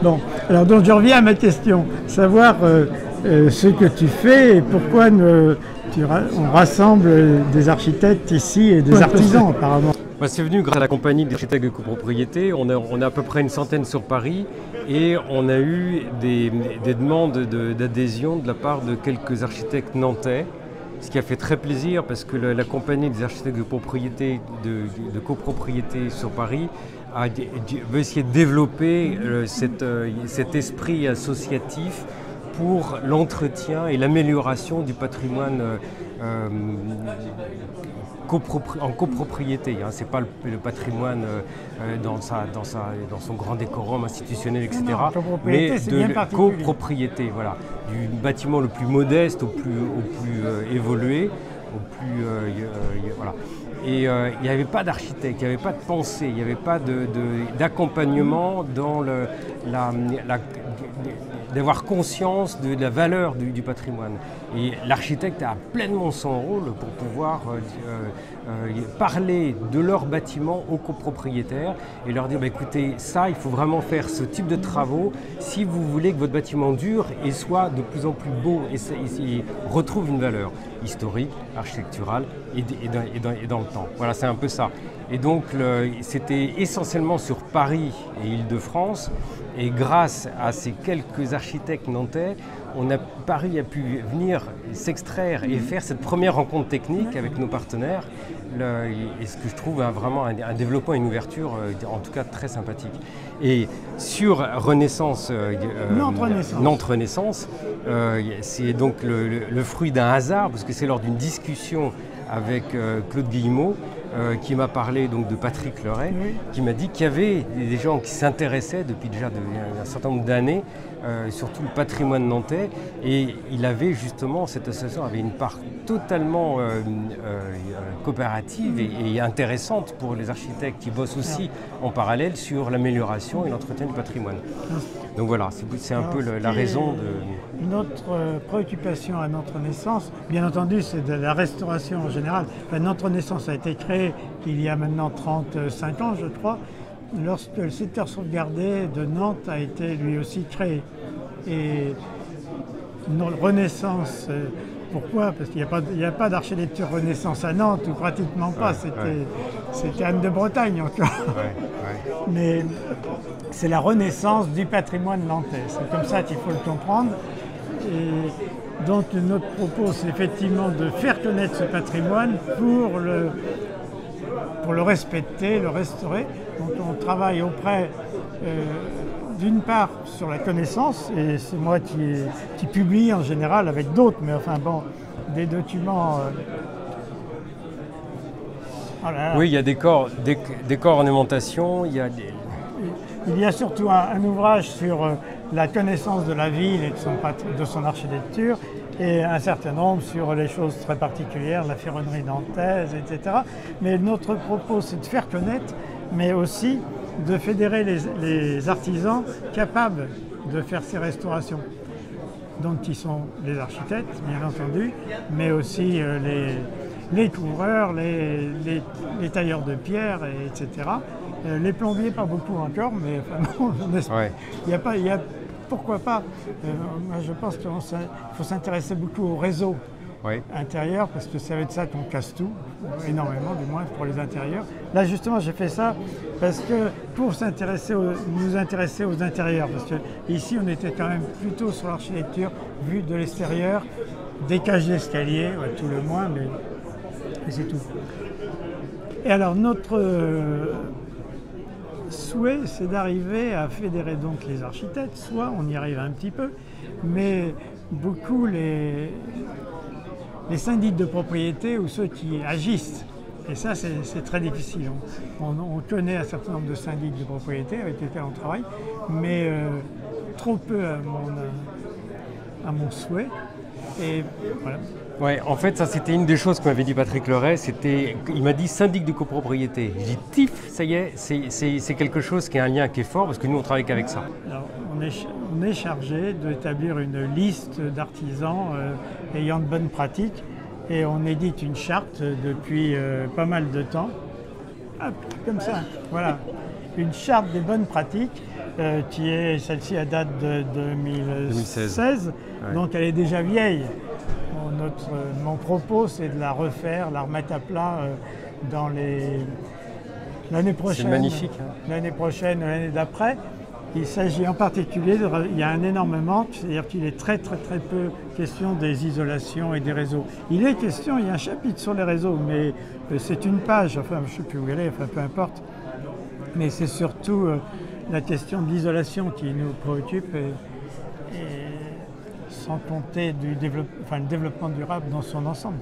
Bon, alors donc je reviens à ma question, savoir ce que tu fais et pourquoi on rassemble des architectes ici et des artisans apparemment. Bah, c'est venu grâce à la compagnie des architectes de copropriété. On est à peu près une centaine sur Paris et on a eu des demandes d'adhésion de la part de quelques architectes nantais, ce qui a fait très plaisir parce que la compagnie des architectes de copropriété sur Paris veut essayer de développer cet esprit associatif pour l'entretien et l'amélioration du patrimoine en copropriété. Hein. Ce n'est pas le patrimoine dans son grand décorum institutionnel, etc. Non, mais de copropriété, voilà, du bâtiment le plus modeste au plus évolué, voilà. Et il n'y avait pas d'architecte, il n'y avait pas de pensée, il n'y avait pas d'accompagnement dans d'avoir conscience de la valeur du patrimoine. Et l'architecte a pleinement son rôle pour pouvoir parler de leur bâtiment aux copropriétaires et leur dire bah, écoutez, ça, il faut vraiment faire ce type de travaux si vous voulez que votre bâtiment dure et soit de plus en plus beau et retrouve une valeur historique, architecturale et dans le temps. Voilà, c'est un peu ça. Et donc, c'était essentiellement sur Paris et Île-de-France. Et grâce à ces quelques architectes nantais, Paris a pu venir s'extraire et faire cette première rencontre technique avec nos partenaires. Et ce que je trouve vraiment un développement et une ouverture, en tout cas très sympathique. Et sur Nantes Renaissance, c'est donc le fruit d'un hasard, parce que c'est lors d'une discussion avec Claude Guillemot, qui m'a parlé donc de Patrick Leray, qui m'a dit qu'il y avait des gens qui s'intéressaient depuis déjà un certain nombre d'années, surtout le patrimoine nantais, et il avait justement, cette association avait une part totalement coopérative et intéressante pour les architectes qui bossent aussi en parallèle sur l'amélioration et l'entretien du patrimoine. Donc voilà, c'est un peu la raison de... Notre préoccupation à Nantes Renaissance, bien entendu, c'est de la restauration en général. Enfin, Nantes Renaissance a été créée il y a maintenant 35 ans, je crois, lorsque le secteur sauvegardé de Nantes a été lui aussi créé. Et Renaissance, pourquoi? Parce qu'il n'y a pas d'architecture Renaissance à Nantes, ou pratiquement pas. C'était Anne de Bretagne encore. Mais c'est la renaissance du patrimoine nantais. C'est comme ça qu'il faut le comprendre. Et donc notre propos, c'est effectivement de faire connaître ce patrimoine pour le respecter, le restaurer. Donc on travaille auprès, d'une part, sur la connaissance, et c'est moi qui publie en général avec d'autres, mais enfin bon, des documents... voilà. Oui, il y a des corps ornementation, il y a surtout un ouvrage sur la connaissance de la ville et de son architecture, et un certain nombre sur les choses très particulières, la ferronnerie nantaise, etc. Mais notre propos, c'est de faire connaître, mais aussi de fédérer les artisans capables de faire ces restaurations. Donc qui sont les architectes, bien entendu, mais aussi les couvreurs, les tailleurs de pierre, etc. Les plombiers, pas beaucoup encore, mais enfin, pourquoi pas. Moi, je pense qu'il faut s'intéresser beaucoup au réseau intérieur, parce que c'est avec ça qu'on casse tout, énormément du moins pour les intérieurs. Là, justement, j'ai fait ça parce que pour nous intéresser aux intérieurs, parce que ici, on était quand même plutôt sur l'architecture vue de l'extérieur, des cages d'escalier, tout le moins, mais c'est tout. Et alors, notre souhait, c'est d'arriver à fédérer donc les architectes, soit on y arrive un petit peu, mais beaucoup les syndics de propriété ou ceux qui agissent. Et ça, c'est très difficile. On connaît un certain nombre de syndics de propriété avec lesquels on travaille, mais trop peu à mon souhait. Et voilà. Ouais, en fait, ça c'était une des choses que m'avait dit Patrick Leray, il m'a dit syndic de copropriété. J'ai dit TIF, ça y est, c'est quelque chose qui a un lien qui est fort, parce que nous on travaille qu'avec ça. Alors, on est chargé d'établir une liste d'artisans ayant de bonnes pratiques, et on édite une charte depuis pas mal de temps. Hop, comme ça, voilà. Une charte des bonnes pratiques celle-ci à date de 2016, 2016. Donc elle est déjà vieille. Mon propos, c'est de la refaire, la remettre à plat l'année prochaine. C'est magnifique. L'année prochaine, l'année d'après. Il s'agit en particulier, il y a un énorme manque, c'est-à-dire qu'il est très peu question des isolations et des réseaux. Il est question, il y a un chapitre sur les réseaux, mais c'est une page, enfin je ne sais plus où elle est, enfin peu importe. Mais c'est surtout la question de l'isolation qui nous préoccupe et sans compter le développement durable dans son ensemble.